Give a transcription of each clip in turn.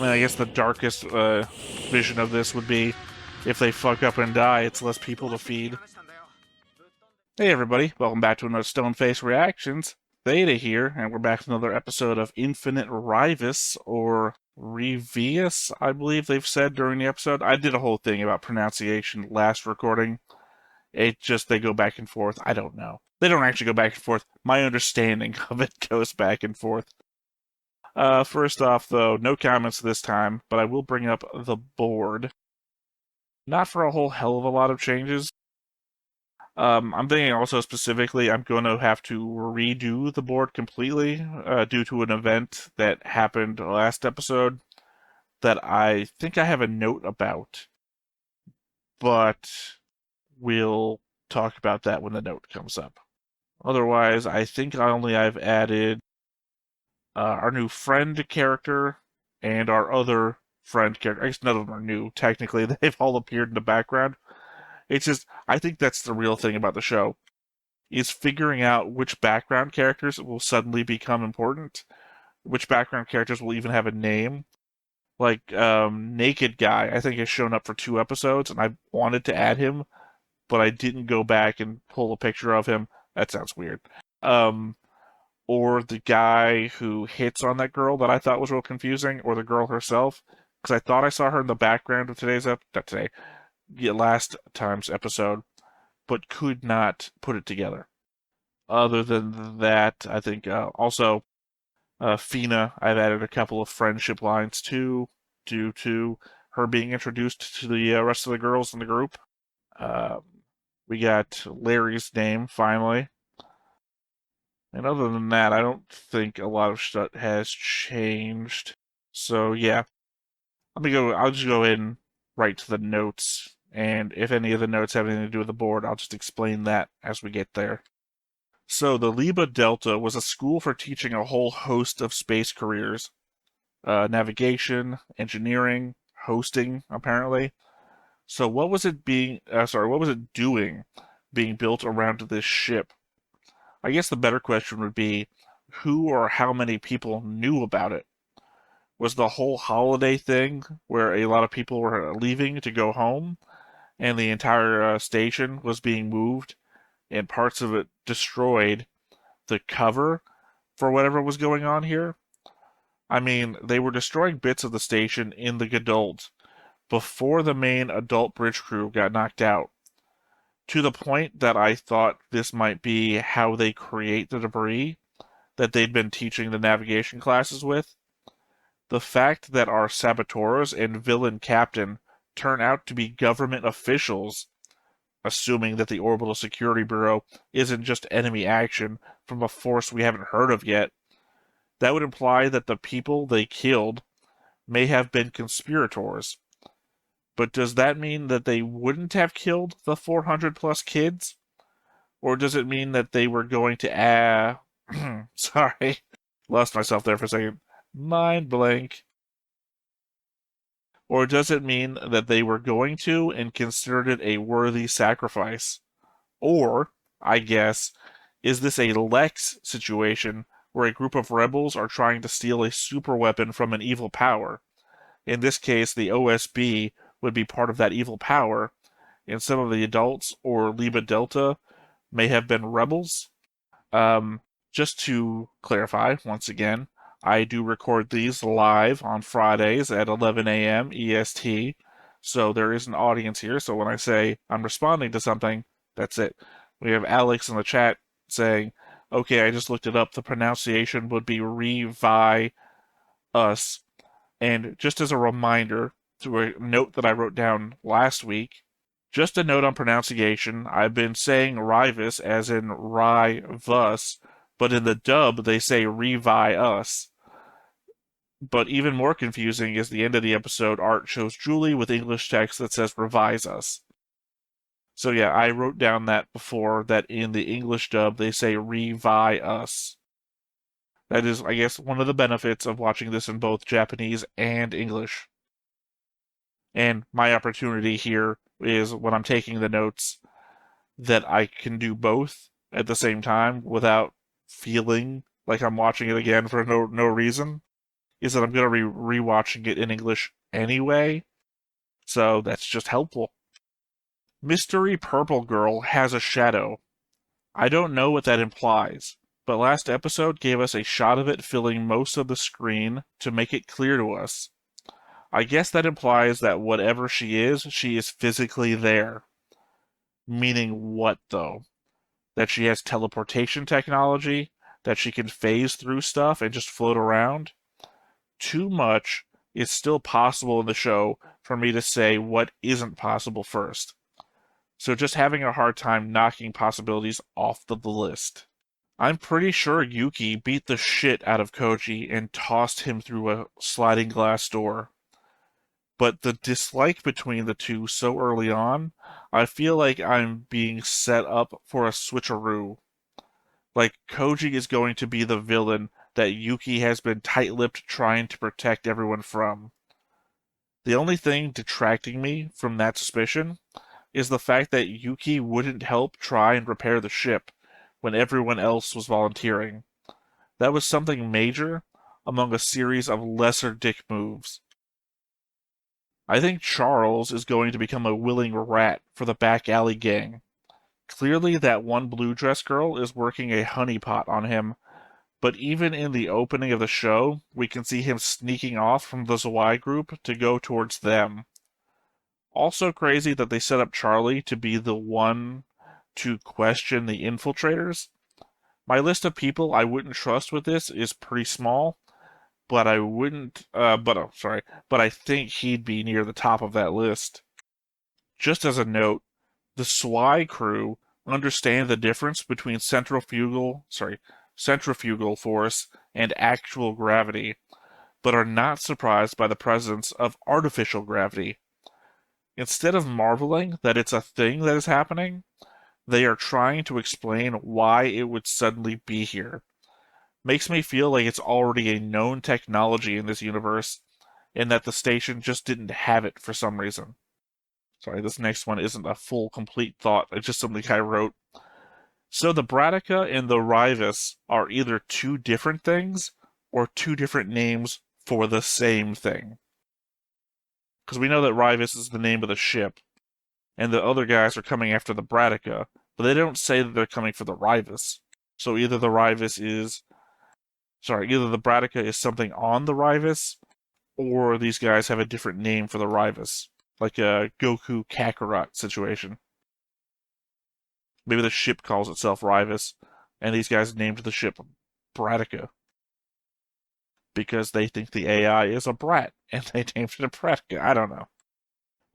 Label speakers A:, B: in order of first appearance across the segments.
A: mean, I guess the darkest vision of this would be if they fuck up and die, it's less people to feed. Hey everybody, welcome back to another Stoneface Reactions. Theta here, and we're back with another episode of Infinite Ryvius, or Ryvius, I believe they've said during the episode. I did a whole thing about pronunciation last recording. It just, they go back and forth. I don't know. They don't actually go back and forth. My understanding of it goes back and forth. First off, though, no comments this time, but I will bring up the board. Not for a whole hell of a lot of changes. I'm thinking also specifically I'm going to have to redo the board completely due to an event that happened last episode that I think I have a note about, but we'll talk about that when the note comes up. Otherwise, I think I've added our new friend character and our other friend character. I guess none of them are new, technically. They've all appeared in the background. It's just, I think that's the real thing about the show, is figuring out which background characters will suddenly become important, which background characters will even have a name. Like, Naked Guy, I think has shown up for 2 episodes, and I wanted to add him, but I didn't go back and pull a picture of him. That sounds weird. Or the guy who hits on that girl that I thought was real confusing, or the girl herself, because I thought I saw her in the background of last time's episode, but could not put it together. Other than that, I think also Fina, I've added a couple of friendship lines too, due to her being introduced to the rest of the girls in the group. We got Larry's name, finally. And other than that, I don't think a lot of stuff has changed. So yeah, I'll just go ahead and write to the notes, and if any of the notes have anything to do with the board, I'll just explain that as we get there. So the Liba Delta was a school for teaching a whole host of space careers. Navigation, engineering, hosting, apparently. So what was it doing being built around this ship? I guess the better question would be, who or how many people knew about it? Was the whole holiday thing where a lot of people were leaving to go home and the entire station was being moved and parts of it destroyed the cover for whatever was going on here? I mean, they were destroying bits of the station in the Gadult before the main adult bridge crew got knocked out, to the point that I thought this might be how they create the debris that they'd been teaching the navigation classes with. The fact that our saboteurs and villain captain turn out to be government officials, assuming that the Orbital Security Bureau isn't just enemy action from a force we haven't heard of yet, that would imply that the people they killed may have been conspirators. But does that mean that they wouldn't have killed the 400 plus kids? Or does it mean that they were going to sorry, lost myself there for a second. Mind blank. Or does it mean that they were going to and considered it a worthy sacrifice? Or, I guess, is this a Lex situation where a group of rebels are trying to steal a superweapon from an evil power? In this case, the OSB would be part of that evil power, and some of the adults or Liba Delta may have been rebels. Just to clarify, once again, I do record these live on Fridays at 11 a.m. EST, so there is an audience here, so when I say I'm responding to something, that's it. We have Alex in the chat saying, okay, I just looked it up, the pronunciation would be Revi us. And just as a reminder, to a note that I wrote down last week, just a note on pronunciation, I've been saying Ryvius as in Ryvus, but in the dub they say Revi us. But even more confusing is the end of the episode art shows Julie with English text that says revise us. So yeah, I wrote down that before, that in the English dub they say revi us. That is, I guess, one of the benefits of watching this in both Japanese and English. And my opportunity here is, when I'm taking the notes, that I can do both at the same time without feeling like I'm watching it again for no reason. is that I'm going to be rewatching it in English anyway, so that's just helpful. Mystery Purple Girl has a shadow. I don't know what that implies, but last episode gave us a shot of it filling most of the screen to make it clear to us. I guess that implies that whatever she is physically there. Meaning what, though? That she has teleportation technology? That she can phase through stuff and just float around? Too much is still possible in the show for me to say what isn't possible first. So just having a hard time knocking possibilities off the list. I'm pretty sure Yuki beat the shit out of Koji and tossed him through a sliding glass door. But the dislike between the two so early on, I feel like I'm being set up for a switcheroo. Like Koji is going to be the villain that Yuki has been tight-lipped trying to protect everyone from. The only thing detracting me from that suspicion is the fact that Yuki wouldn't help try and repair the ship when everyone else was volunteering. That was something major among a series of lesser dick moves. I think Charles is going to become a willing rat for the back alley gang. Clearly that one blue dress girl is working a honeypot on him, but even in the opening of the show, we can see him sneaking off from the Zwei group to go towards them. Also crazy that they set up Charlie to be the one to question the infiltrators. My list of people I wouldn't trust with this is pretty small, but I wouldn't, but I think he'd be near the top of that list. Just as a note, the Zwei crew understand the difference between centrifugal force and actual gravity, but are not surprised by the presence of artificial gravity. Instead of marveling that it's a thing that is happening, they are trying to explain why it would suddenly be here. Makes me feel like it's already a known technology in this universe, and that the station just didn't have it for some reason. Sorry, this next one isn't a full, complete thought. It's just something I wrote. So the Bratica and the Ryvius are either two different things or two different names for the same thing. Because we know that Ryvius is the name of the ship, and the other guys are coming after the Bratica, but they don't say that they're coming for the Ryvius. So either the Bratica is something on the Ryvius, or these guys have a different name for the Ryvius, like a Goku Kakarot situation. Maybe the ship calls itself Ryvius, and these guys named the ship Bratica because they think the AI is a brat, and they named it a Bratica. I don't know.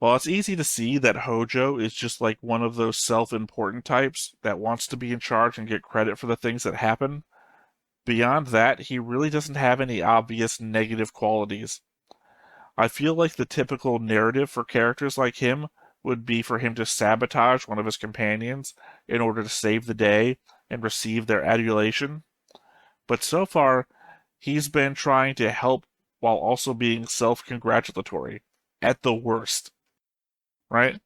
A: Well, it's easy to see that Hojo is just like one of those self-important types that wants to be in charge and get credit for the things that happen. Beyond that, he really doesn't have any obvious negative qualities. I feel like the typical narrative for characters like him would be for him to sabotage one of his companions in order to save the day and receive their adulation. But so far, he's been trying to help while also being self-congratulatory, at the worst. Right?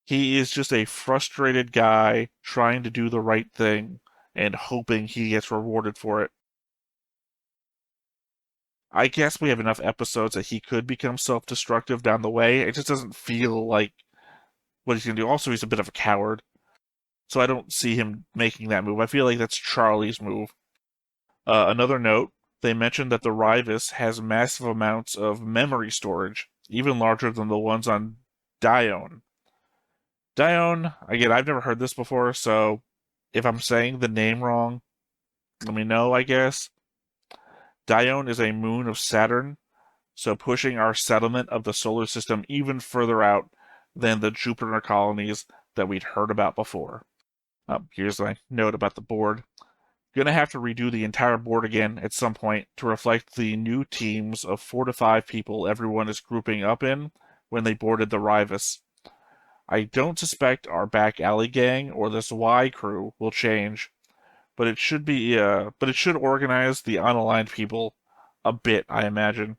A: He is just a frustrated guy trying to do the right thing and hoping he gets rewarded for it. I guess we have enough episodes that he could become self-destructive down the way. It just doesn't feel like what he's going to do. Also, he's a bit of a coward, so I don't see him making that move. I feel like that's Charlie's move. Another note, they mentioned that the Ryvius has massive amounts of memory storage, even larger than the ones on Dione. Dione, again, I've never heard this before, so if I'm saying the name wrong, let me know, I guess. Dione is a moon of Saturn, so pushing our settlement of the solar system even further out than the Jupiter colonies that we'd heard about before. Here's my note about the board. Gonna have to redo the entire board again at some point to reflect the new teams of 4 to 5 people everyone is grouping up in when they boarded the Ryvius. I don't suspect our back alley gang or this Y crew will change, but it should organize the unaligned people a bit, I imagine.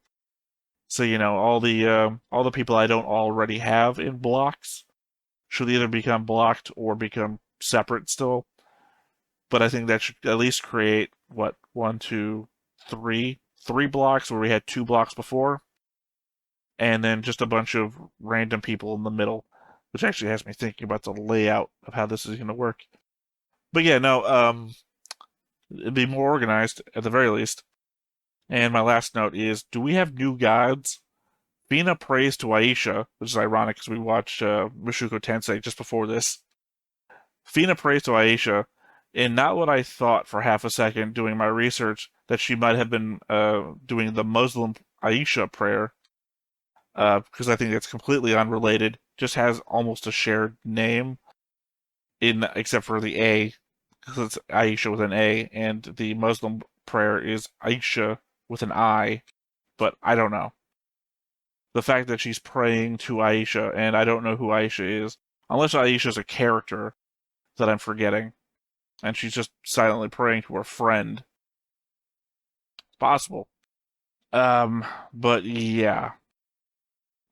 A: So all the people I don't already have in blocks should either become blocked or become separate still. But I think that should at least create 1, 2, 3 3 blocks where we had 2 blocks before, and then just a bunch of random people in the middle, which actually has me thinking about the layout of how this is going to work. But yeah, no, it'd be more organized at the very least. And my last note is, do we have new gods? Fina prays to Aisha, which is ironic because we watched Mushoku Tensei just before this. Fina prays to Aisha, and not what I thought for half a second doing my research, that she might have been doing the Muslim Aisha prayer, because I think it's completely unrelated, just has almost a shared name, except for the A, because it's Aisha with an A, and the Muslim prayer is Aisha with an I, but I don't know. The fact that she's praying to Aisha, and I don't know who Aisha is, unless Aisha's a character that I'm forgetting, and she's just silently praying to her friend. It's possible. But yeah.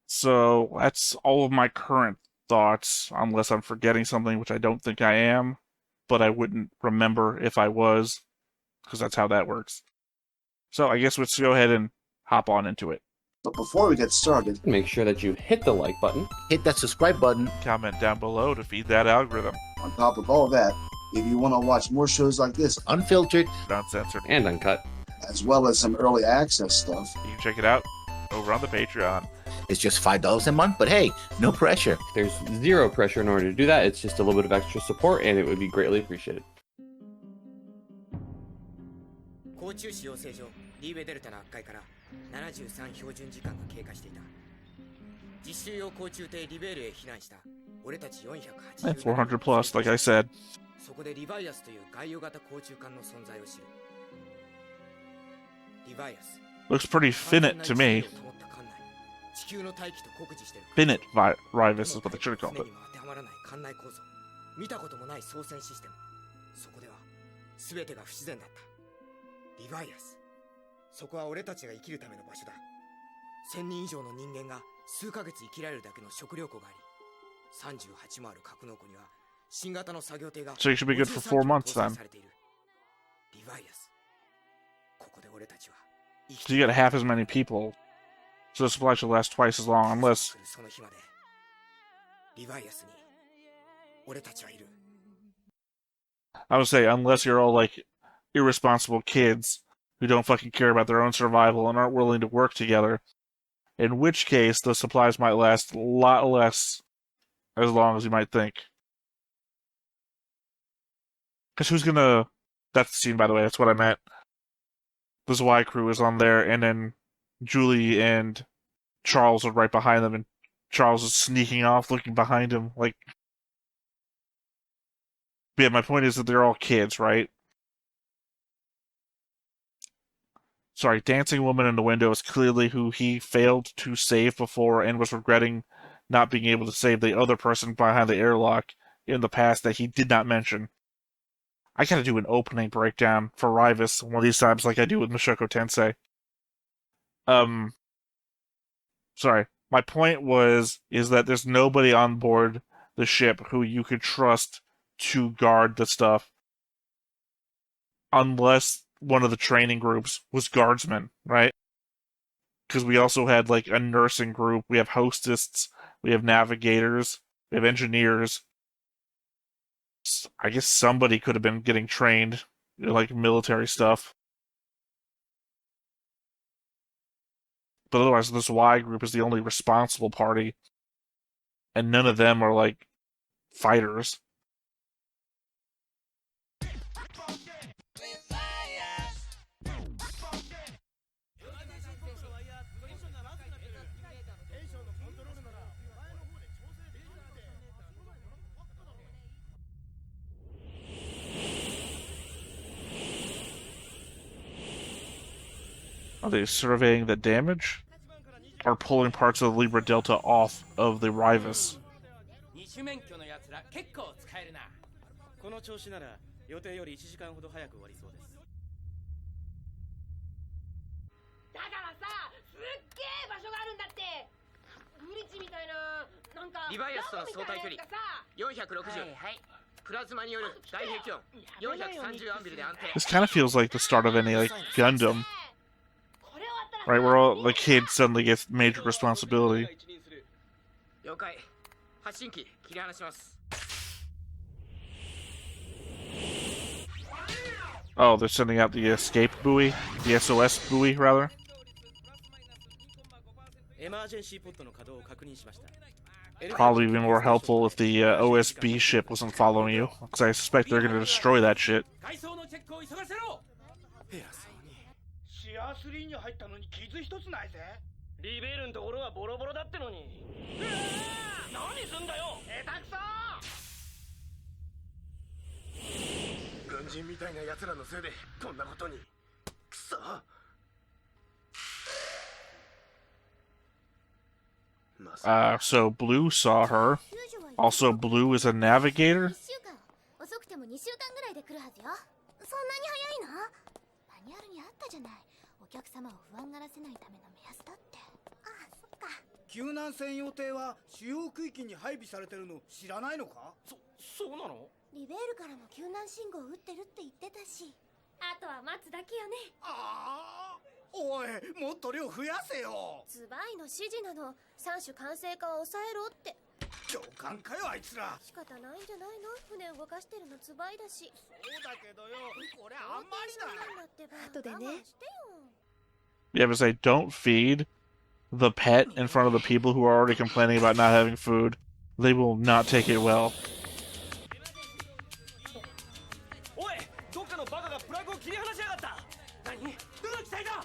A: So that's all of my current thoughts, unless I'm forgetting something, which I don't think I am, but I wouldn't remember if I was, because that's how that works. So I guess let's go ahead and hop on into it.
B: But before we get started,
C: make sure that you hit the like button,
B: hit that subscribe button,
A: comment down below to feed that algorithm.
B: On top of all that, if you want to watch more shows like this, unfiltered,
A: uncensored,
C: and uncut,
B: as well as some early access stuff,
A: you can check it out over on the Patreon.
D: It's just $5 a month, but hey, no pressure.
C: There's zero pressure in order to do that. It's just a little bit of extra support, and it would be greatly appreciated.
E: 甲虫市養成所リーベデルタの悪解から73標準時間が経過していた。実習用甲虫艇リベールへ避難した俺たち480
A: 400 plus, like I said.
E: そこでリバイアスという外洋型甲虫艦の存在を知る。リバイアス
A: Looks pretty finite to me. Finite Ryvius is what they should have called it.
E: 見たこともない操船システム。そこでは全てが不自然だった。リバイアス。そこは俺たちが生きるための場所だ。1000人以上の人間が数ヶ月生きられるだけの食料庫があり、38もある格納庫には新型の作業艇が
A: So you should be good for 4 months then.
E: リバイアス。ここで俺たちは
A: So you got half as many people. So the supply should last twice as long, unless... I would say, unless you're all, like, irresponsible kids who don't fucking care about their own survival and aren't willing to work together. In which case, the supplies might last a lot less as long as you might think. Because who's gonna... That's the scene, by the way, that's what I meant. The Y crew is on there, and then Julie and Charles are right behind them, and Charles is sneaking off, looking behind him, like... But yeah, my point is that they're all kids, right? Sorry, Dancing Woman in the Window is clearly who he failed to save before and was regretting not being able to save the other person behind the airlock in the past that he did not mention. I gotta do an opening breakdown for Ryvius one of these times like I do with Mushoku Tensei. Sorry. My point is that there's nobody on board the ship who you could trust to guard the stuff unless one of the training groups was guardsmen, right? Because we also had, like, a nursing group, we have hostesses, we have navigators, we have engineers. I guess somebody could have been getting trained, like, military stuff. But otherwise, this Y group is the only responsible party. And none of them are, like, fighters. Are they surveying the damage? Or pulling parts of the Libra Delta off of the Ryvius? This kind of feels like the start of any, like, Gundam. Right, where all the kid suddenly gets major responsibility.
E: 了解発信機切り離します
A: Oh, they're sending out the escape buoy? The SOS buoy, rather?
E: エマージェンシーポットの稼働を確認しました
A: Probably be more helpful if the OSB ship wasn't following you, because I suspect they're going to destroy that shit.
E: 階層のチェックを急がせろ偉そうに
F: シアー3に入ったのに傷一つないぜ。
E: リベールのところはボロボロだってのに
F: 何すんだよ、下手くそ。軍人みたいな奴らのせいでこんなことに。くそ。
A: So Blue saw her. Also, Blue is a navigator?
G: 1週間遅くても2週間ぐらいで来るはずよ。そんなに早いの？マニュアルにあったじゃない。お客様を不安がらせないための目安だって。ああ、そっか。
F: 救難専用艇は主要区域に配備されてるの知らないのか？
E: そうなの
G: リベールからも救難信号を打ってるって言ってたし。あとは待つだけよね。
F: ああ、おい、もっと量増やせよ。
G: ズバイの指示なの。3種完成化を抑えろって。
F: 教官かよ、あいつら。
G: 仕方ないんじゃないの？船動かしてるのズバイだし。
F: そうだけどよ、これあんまりだ。
G: 後でね。
A: Yeah, but say, don't feed the pet in front of the people who are already complaining about not having food. They will not take it well.
E: おいどっかのバカがプラグを切り離しやがった何どの機体だ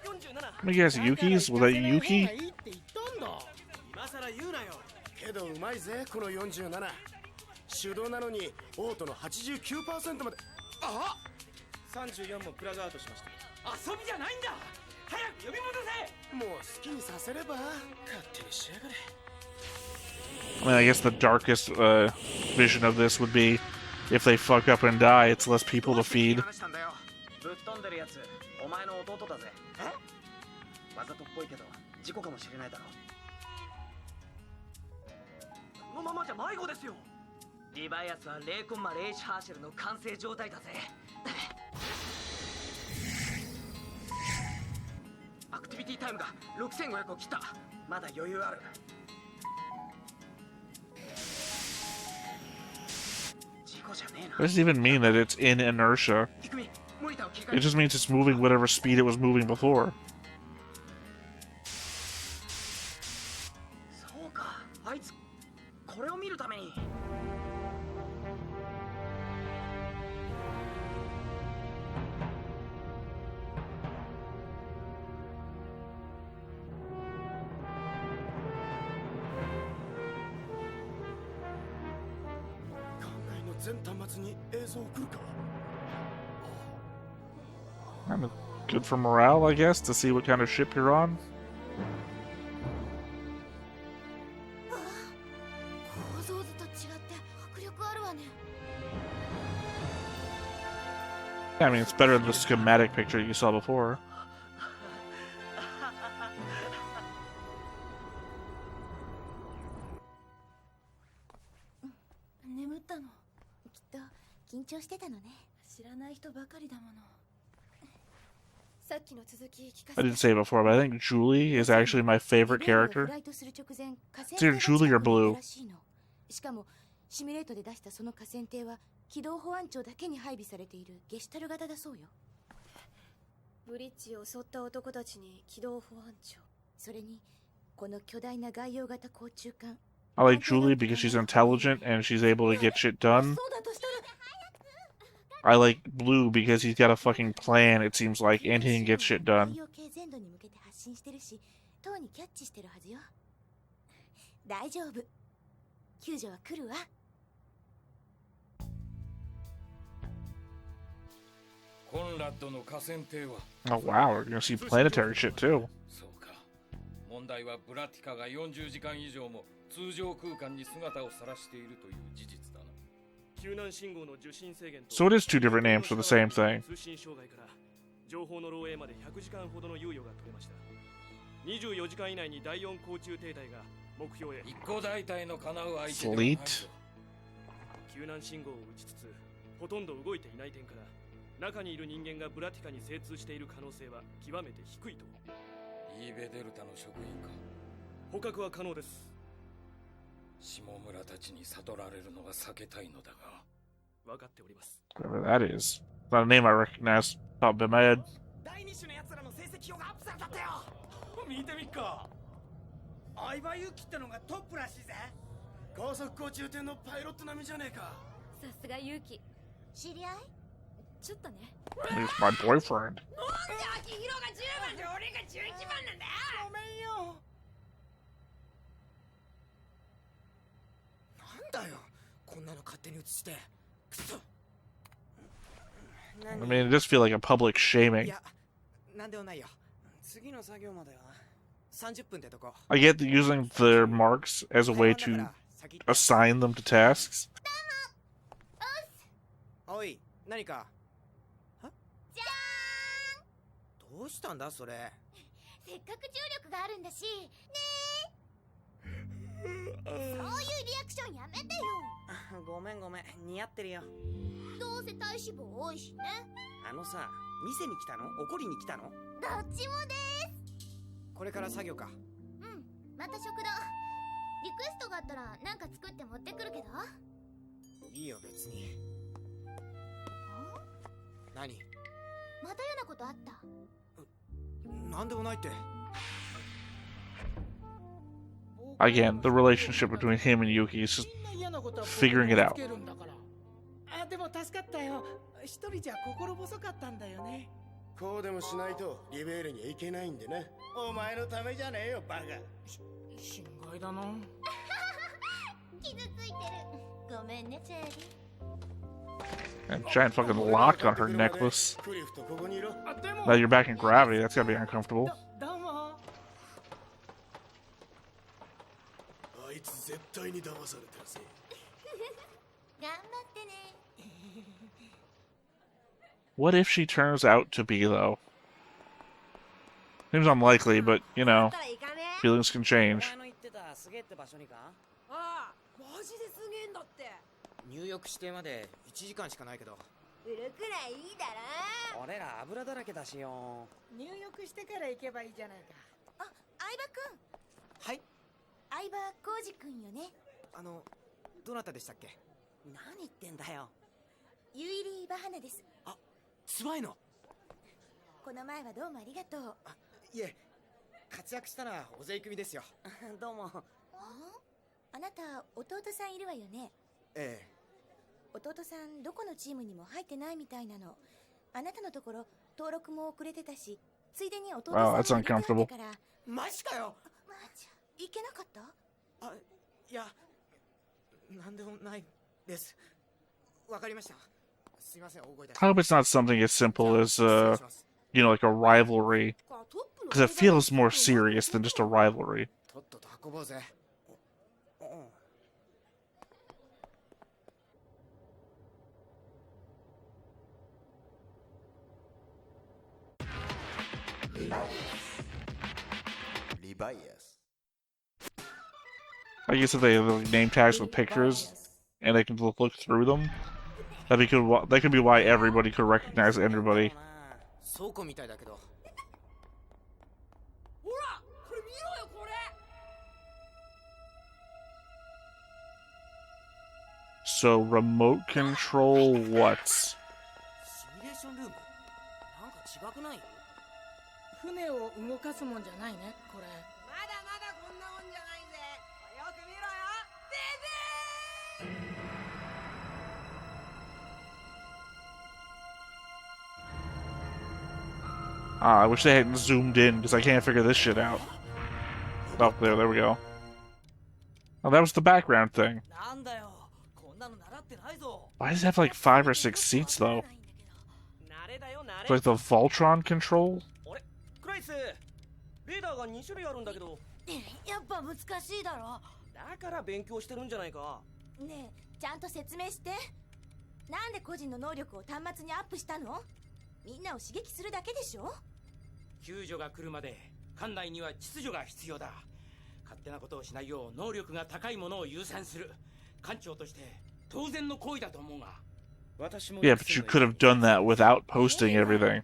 E: 47
A: Let me guess, Yuki's? Was that Yuki?
E: 今さら言うなよ
F: けどうまいぜ、この47。手動なのにオートの 89% まで。あ
E: 34もプラグアウトしました遊びじゃないんだ早く呼び戻せ
F: もう好きにさせれば。勝手にしやがれ。
A: I mean, I guess the darkest vision of this would be if they fuck up and die, it's less people to feed.
E: 話したんだよぶっ飛んでるやつお前の弟だぜわざとっぽいけど事故かもしれないだろこのままじゃ迷子ですよリバイアスは0コンマ0ハーシェルの完成状態だぜアクティビティタイムが6500を切ったまだ余裕ある
A: What does it even mean that it's in inertia? It just means it's moving whatever speed it was moving before.
E: そうかあいつこれを見るために
A: Kind of good for morale, I guess, to see what kind of ship you're on.
G: 構造図と違って迫力あるわね。
A: Yeah, I mean, it's better than the schematic picture you saw before.
G: 眠ったの。きっと緊張してたのね。知らない人ばかりだもの。さっきの続き聞かせ
A: I
G: て。
A: didn't say it before, but I think Julie is actually my favorite character.
G: フライトする直前、河川
A: It's either
G: 艇が
A: Julie or
G: 近くにい
A: Blue.
G: たらしいの。しかもシミュレートで出したその河川艇は機動保安庁だけに配備されているゲシュタル型だそうよ。ブリッジを襲った男たちに機動保安庁。それにこの巨大な外洋型甲虫艦。
A: I like Julie because she's intelligent and she's able to get shit done.
G: そうだとしたら
A: I like Blue because he's got a fucking plan, it seems like, and he can get shit done.
G: 太陽系全土に向けて発信してるし、塔にキャッチしてるはずよ。大丈夫。救助は来るわ。
H: コンラッドの河川艇は
A: Oh wow, we're gonna see planetary shit too.
H: そうか問題はブラティカが40時間以上も通常空間に姿を晒しているという事実だな
A: So it is two different names for the same thing.
I: 通信障害から情報の漏洩まで100時間ほどの猶予が取れました24時間以内に第4甲虫艇隊が目標へ
H: 一個大隊の叶う相手ではない
A: Fleet?
I: 救難信号を打ちつつほとんど動いていない点から中にいる人間がブラティカに精通している可能性は極めて低いと。
H: イーベデルタの職員か。
I: 捕獲は可能です。
H: 下村たちに悟られるのが避けたいのだが。
I: 分かっております。
A: Whatever that is. It's not a name I recognize. Top of my head.
F: 第二種の奴らの成績表がアップされたってよ。見てみっか。相葉勇気ってのがトップらしいぜ。高速高中艇のパイロット並みじゃねえか。
G: さすが勇気。知り合い？ちょっとね。
A: He's my boyfriend.
G: なんで秋広が10番で俺が11番なんだよ。
F: ごめんよ。
E: なんだよ、こんなの勝手に映して。くそ。
A: I mean, it does feel like a public
E: い
A: shaming.
E: や、なんでもないよ。次の作業までは30分ってとこ。
A: I get that using their marks as a way to assign them to tasks.
E: おい、何か。は？じゃーん。どうしたんだそれ。
G: せっかく重力があるんだし、ねえ。そういうリアクションやめてよ。
E: ごめんごめん、似合ってるよ。
G: どうせ体脂肪多いしね。
E: あのさ、店に来たの？怒りに来たの？
G: どっちもです。
E: これから作業か。
G: うん、また食堂。リクエストがあったらなんか作って持ってくるけど。
E: いいよ別に。何？
G: また嫌なことあった？
E: なんでもないって。
A: Again, the relationship between him and Yuki is just figuring it out.
F: あ、でも助かったよ。一人じゃ心細かったんだよね。こうでもしないとリベールに行けないんでね。お前のためじゃねえよ、バカ。心外だな。
G: 傷ついてる。ごめんね、チェリー。
A: And giant fucking lock on her necklace. Now you're back in gravity. That's gotta be uncomfortable.
F: どうも。あいつ絶対に騙されてるぜ。
G: 頑張ってね。
A: What if she turns out to be, though? Seems unlikely, but, you know, feelings can change.
E: ああ、マジですげえんだって。入浴指定まで1時間しかないけど。
G: 売るくらいいいだろ。
E: 俺ら油だらけだしよ。
F: 入浴してから行けばいいじゃないか。
G: あ、相葉くん。
E: はい。
G: 相葉浩二くんよね。
E: どなたでしたっけ？何言ってんだよ。
G: ユイリー・バハナです。
E: あ、スワイの。
G: この前はどうもありがとう。
E: あ、いえ、活躍したらお税組みですよ。どうも。
G: あなた、弟さんいるわよね。
E: ええ。
G: 弟さん、どこのチームにも入ってないみたいなの。あなたのところ、登録も遅れてたし、ついでに弟さんも入れてあったから。
E: マジかよ。
G: いけなかった？
E: あ、いや、なんでもないです。わかりました。すいません、大声出して。
A: I hope it's not something as simple as, you know, like a rivalry. Because it feels more serious than just a rivalry.
E: とっとと運ぼうぜ。
J: Ryvius.
A: I guess if they have like, name tags with pictures and they can look through them, that could be why everybody could recognize everybody.
E: 倉庫みたいだけど。ほら、これ見ろよこれ。
A: So remote control what?
E: シミュレーションルーム。なんか違くない？
F: 船を動かすもんじゃないね、これ。
E: まだまだこんなもんじゃないぜ。よく見ろよ。
A: I wish they hadn't zoomed in because I can't figure this shit out. Oh, there we go. Oh, that was the background thing. Why does it have like 5 or 6 seats though? It's like the Voltron control?
I: クライス、レーダーが2種類あるんだけど。
G: やっぱ難しいだろ。
I: だから勉強してるんじゃないか。
G: ねえ、ちゃんと説明して。なんで個人の能力を端末にアップしたの？みんなを刺激するだけでしょ？
H: 救助が来るまで艦内には秩序が必要だ。勝手なことをしないよう能力が高いものを優先する。艦長として当然の行為だと思うが。
A: Yeah, but you could have done that without posting everything.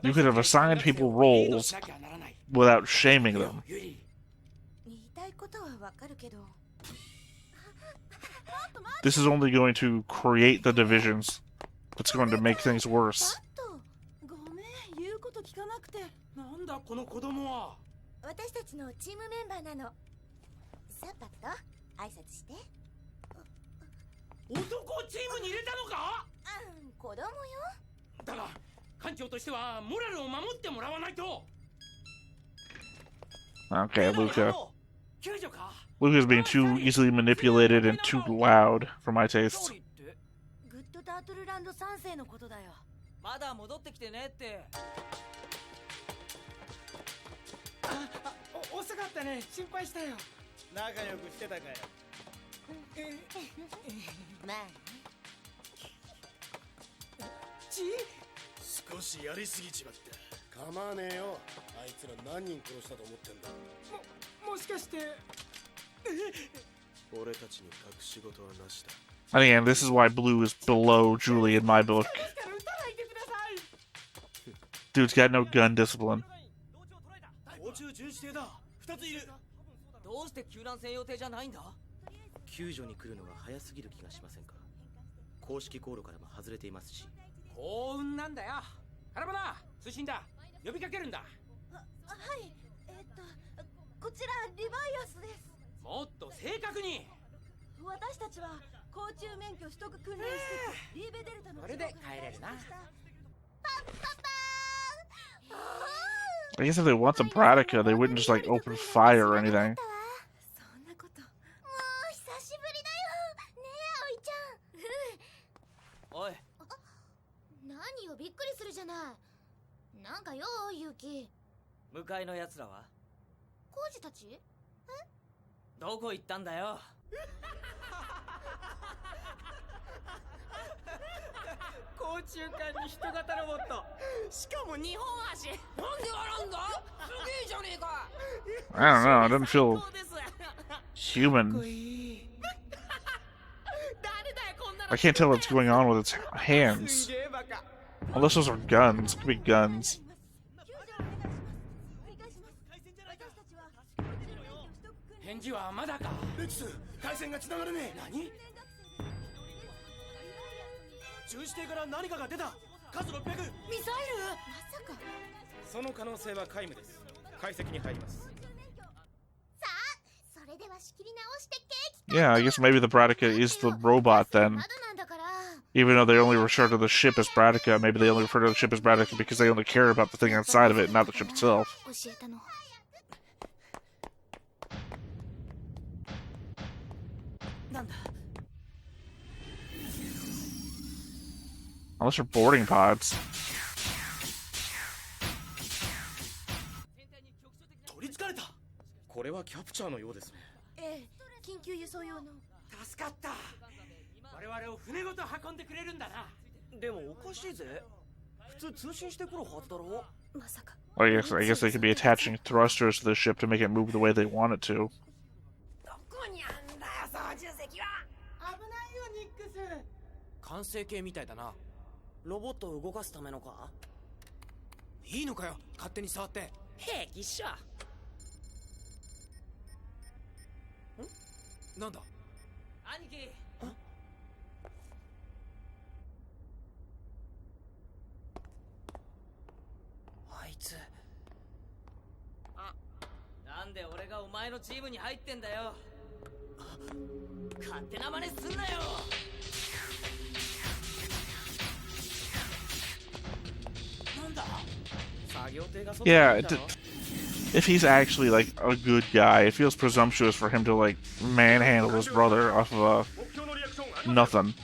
A: You could have assigned people roles without shaming them.
G: 言いたいことはわかるけど。
A: This is only going to create the divisions. It's going to make things worse.
F: ごめん、言うこと聞かなくて。なんだこの子供は。
G: 私たちのチームメンバーなの。さあパッと挨拶して。
F: 男をチームに入れたのか？
G: 子供よ。
F: だが艦長としてはモラルを守ってもらわないと。
A: Okay, Luca. Luca's being too easily manipulated and too loud for my tastes.
F: グッドタートルランド3世のことだよ。まだ戻ってきてねって。遅かったね。心配したよ。仲良くしてたかよ。
G: まあ。
F: 少しやりすぎちまった。構わねえよ。あいつら何人殺したと思ってんだ。もしかして。俺たちに隠し事はなしだ。
A: Again, this is why Blue is below Julie in my book. Dude's got no gun discipline.
F: どうして救難専用艇じゃないんだ？救助に来るのが早すぎる気がしませんか？公式航路からも外れていますし。幸運なんだよ。原花、通信だ。呼びかけるんだ。はい。こちらリバイアスです。もっと正確に。私たちは甲虫免許取得訓練施設リーベデルタの。これで帰れるな。
A: I guess if they want the Bratica, they wouldn't just like open fire or anything.
G: そんなこと。もう久しぶりだよ。ねえ、葵ちゃん。おい。何よ、びっくりするじゃない。なんかよ、ユキ。
F: 向かいの奴らは？
G: コウジたち？
F: どこ行ったんだよ。甲虫艦に人型ロボット。しかも2本足。なんで笑うんだ？すげえじゃねえか。
A: I don't know, it doesn't feel human. I can't tell what's going on with its hands. Unless those are guns. It could be guns.
F: 返事はまだか。レックス、回線が繋がるね。何？巡視艇から何かが出た。数600。ミサイル？まさか。その可能性は皆無です。解析に入ります。さあ、それでは仕切り直してケーキ。
A: Yeah, I guess maybe the Bratica is the robot then. Even though they only refer to the ship as Bratica, maybe they only refer to the ship as Bratica because they only care about the thing inside of it, not the ship itself. Unless they're boarding pods.
F: 取り憑かれた。これはキャプチャーのようですね。
G: ええ、緊急輸送用の。
F: 助かった。我々を船ごと運んでくれるんだな。でもおかしいぜ。普通通信してくるはずだろう。まさか。
A: I guess they could be attaching thrusters to the ship to make it move the way they want it to.
F: どこにあんだよ、操縦席は。危ないよ、ニックス。完成形みたいだな。ロボットを動かすためのか？いいのかよ、勝手に触って。平気っしょ。なんだ？兄貴。あいつ。なんで俺がお前のチームに入ってんだよ。勝手な真似すんなよ。
A: Yeah, if he's actually like a good guy, it feels presumptuous for him to like manhandle his brother off of nothing.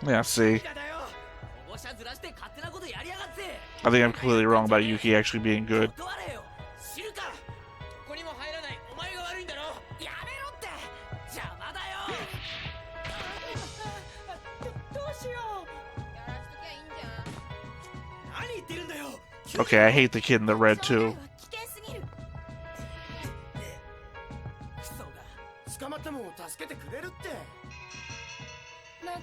A: Yeah, see. I think I'm completely wrong about Yuki actually being good. Okay, I hate the kid in the red too.
F: クソが捕まっても助けてくれるって。
G: なぜ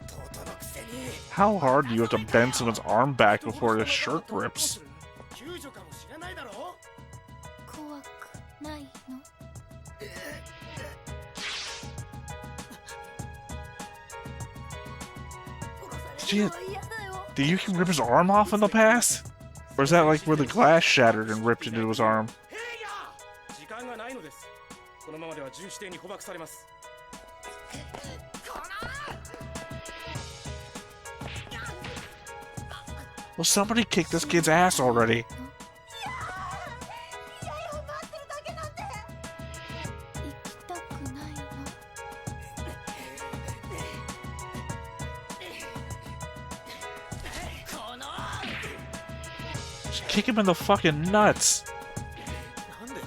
F: 弟のくせに。
A: How hard do you have to bend someone's arm back before his shirt rips?
F: 救助かもしれないだろ。
G: 怖くないの
A: Shit. Did you rip his arm off in the past? Or is that like where the glass shattered and ripped into his arm?
I: 時間がないのです。このままでは巡視艇に捕獲されます。
A: Well, somebody kicked this kid's ass already. Just kick him in the fucking nuts.
F: なんでだよ。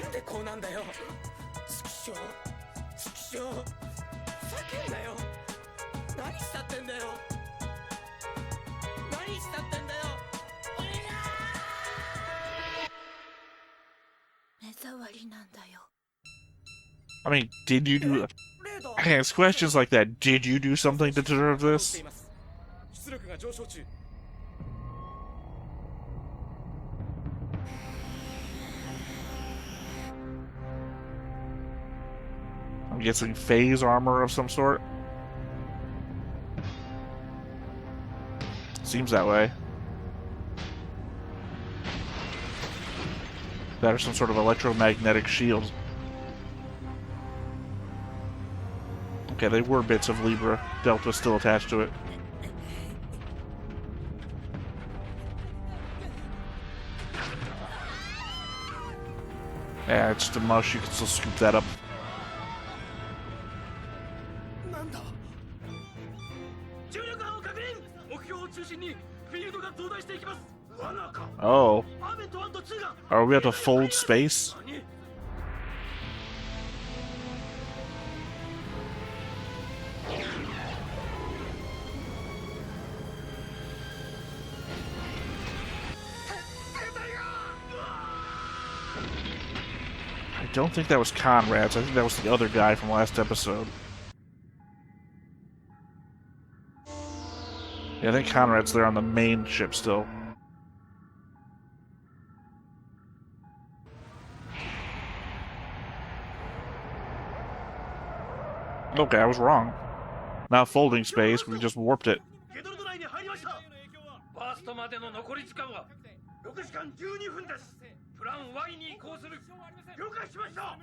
F: なんでこうなんだよ。畜生。畜生。叫んだよ。何したってんだよ。何したってんだよ。
G: 目障りなんだよ。
A: I mean, did you do... I ask questions like that. Did you do something to deserve this?
I: 出力が上昇中。
A: I'm guessing phase armor of some sort. Seems that way. That or some sort of electromagnetic shield. Okay, they were bits of Libra. Delta still attached to it. Yeah, it's just a mush. You can still scoop that up.
F: なんだ。
I: 重力波を確認。目標を中心にフィールドが増大していきます。罠か。
A: Oh.
I: アーメント1と2が。
A: Are we about to fold space?
I: 何
A: I don't think that was Conrad's. I think that was the other guy from last episode. Yeah, I think Conrad's there on the main ship still. Okay, I was wrong. Not folding space, we just warped it.
I: ゲドルド内に入りました。バーストまでの残り時間は6時間12分です。プラン Y に移行する。了解しました。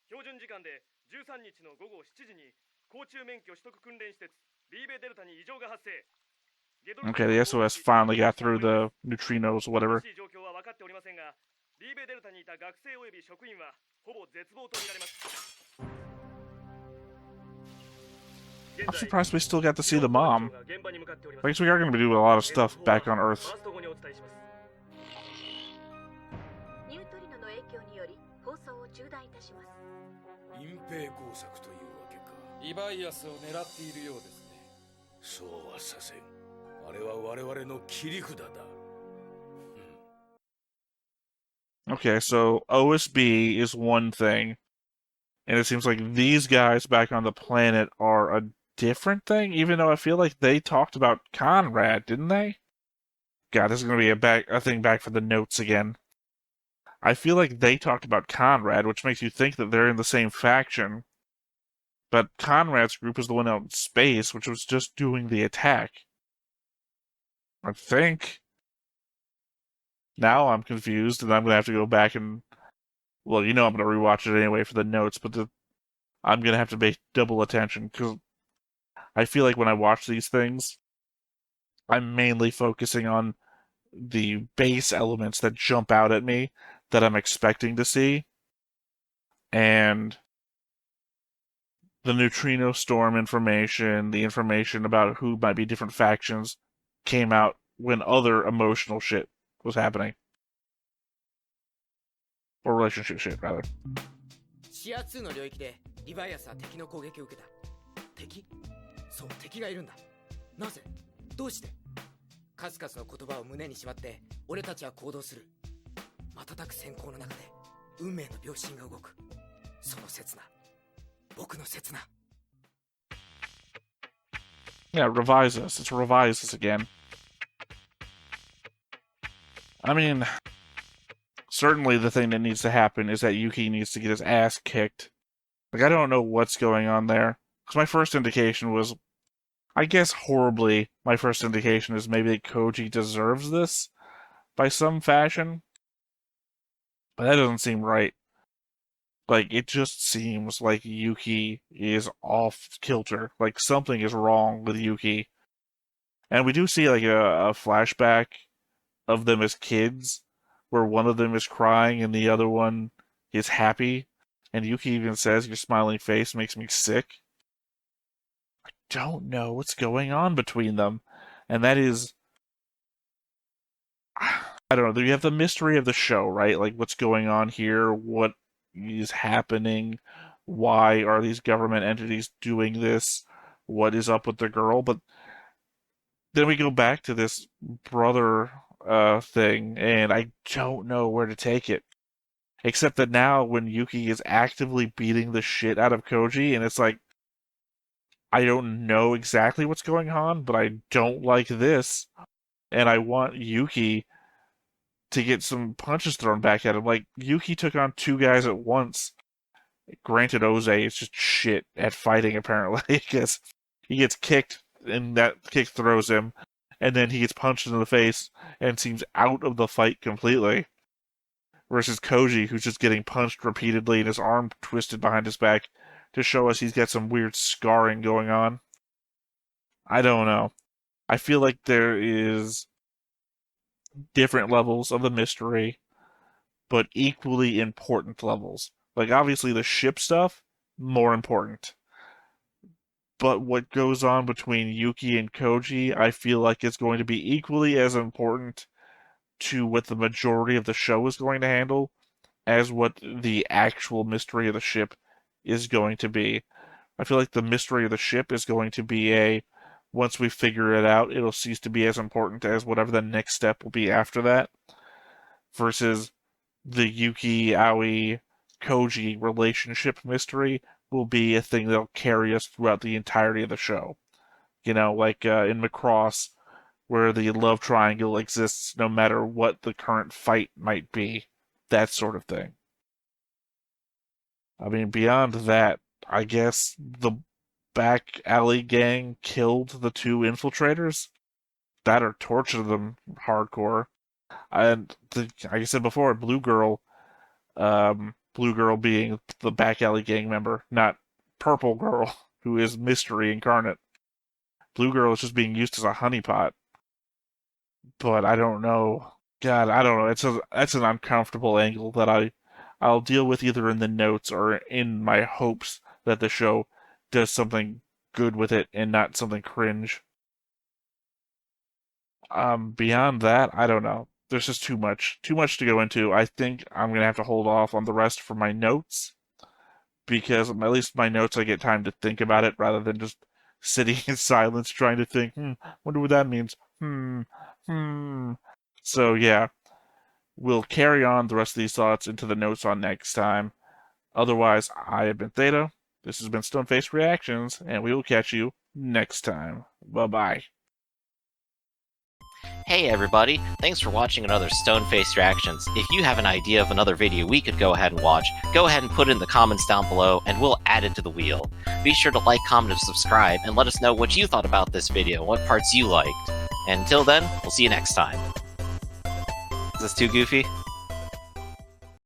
I: 標準時間で13日の午後7時に甲虫免許取得訓練施設リーベデルタに異常が発生。
A: Okay, the SOS finally got through the neutrinos, whatever.
I: 詳しい状況は分かっておりませんが、リーベデルタにいた学生および職員はほぼ絶望とみられます。
A: I'm surprised we still got to see the mom. I guess we are going to be doing a lot of stuff back on Earth.
K: ニュートリノの影響により放送を中断いたします。
L: 隠蔽工作というわけか。
H: リバイアスを狙っているようですね。
L: そうはさせん。あれは我々の切り札だ。
A: Okay, so OSB is one thing, and it seems like these guys back on the planet are a different thing, even though I feel like they talked about Conrad, didn't they? God, this is going to be a thing back for the notes again. I feel like they talked about Conrad, which makes you think that they're in the same faction. But Conrad's group is the one out in space, which was just doing the attack. I think. Now I'm confused, and I'm going to have to go back and... Well, you know I'm going to rewatch it anyway for the notes, but I'm going to have to pay double attention, because I feel like when I watch these things, I'm mainly focusing on the base elements that jump out at me that I'm expecting to see. And the neutrino storm information, the information about who might be different factions, came out when other emotional shit was happening. Or relationship shit, rather.
E: シア2の領域でリバイアスは敵の攻撃を受けた。敵？そう、敵がいるんだ。なぜ？どうして？数々の言葉を胸にしまって俺たちは行動する。瞬く閃光の中で運命の秒針が動く。その刹那、僕の刹那。
A: Yeah, Ryvius. It's Ryvius again. I mean, certainly the thing that needs to happen is that Yuki needs to get his ass kicked. Like, I don't know what's going on there. Because my first indication was, I guess horribly, my first indication is maybe that Koji deserves this by some fashion. But that doesn't seem right. Like, it just seems like Yuki is off kilter. Like, something is wrong with Yuki. And we do see, like, a flashback of them as kids, where one of them is crying and the other one is happy. And Yuki even says, your smiling face makes me sick. I don't know what's going on between them. And that is... I don't know, you have the mystery of the show, right? Like, what's going on here? What is happening? Why are these government entities doing this? What is up with the girl? But then we go back to this brother thing, and I don't know where to take it. Except that now, when Yuki is actively beating the shit out of Koji, and it's like, I don't know exactly what's going on, but I don't like this, and I want Yuki to get some punches thrown back at him. Like, Yuki took on two guys at once. Granted, Oze is just shit at fighting, apparently, because he gets kicked, and that kick throws him, and then he gets punched in the face, and seems out of the fight completely. Versus Koji, who's just getting punched repeatedly, and his arm twisted behind his back, to show us he's got some weird scarring going on. I don't know. I feel like there is different levels of the mystery, but equally important levels. Like, obviously the ship stuff, more important. But what goes on between Yuki and Koji, I feel like is going to be equally as important to what the majority of the show is going to handle as what the actual mystery of the ship is going to be. I feel like the mystery of the ship is going to be once we figure it out, it'll cease to be as important as whatever the next step will be after that. Versus the Yuki, Aoi, Koji relationship mystery will be a thing that'll carry us throughout the entirety of the show. You know, like in Macross, where the love triangle exists no matter what the current fight might be. That sort of thing. I mean, beyond that, I guess the back alley gang killed the two infiltrators. That or tortured them hardcore. And like I said before, Blue Girl being the back alley gang member, not Purple Girl, who is Mystery incarnate. Blue Girl is just being used as a honeypot. But I don't know. God, I don't know. That's an uncomfortable angle that I'll deal with either in the notes or in my hopes that the show does something good with it and not something cringe. Beyond that, I don't know. There's just too much to go into. I think I'm gonna have to hold off on the rest for my notes, because at least my notes I get time to think about it rather than just sitting in silence trying to think, wonder what that means. So yeah, we'll carry on the rest of these thoughts into the notes on next time. Otherwise, I have been Theta. This has been Stone-Faced Reactions, and we will catch you next time. Bye-bye.
M: Hey everybody, thanks for watching another Stone-Faced Reactions. If you have an idea of another video we could go ahead and watch, go ahead and put it in the comments down below and we'll add it to the wheel. Be sure to like, comment, and subscribe, and let us know what you thought about this video, what parts you liked. And until then, we'll see you next time. Is this too goofy?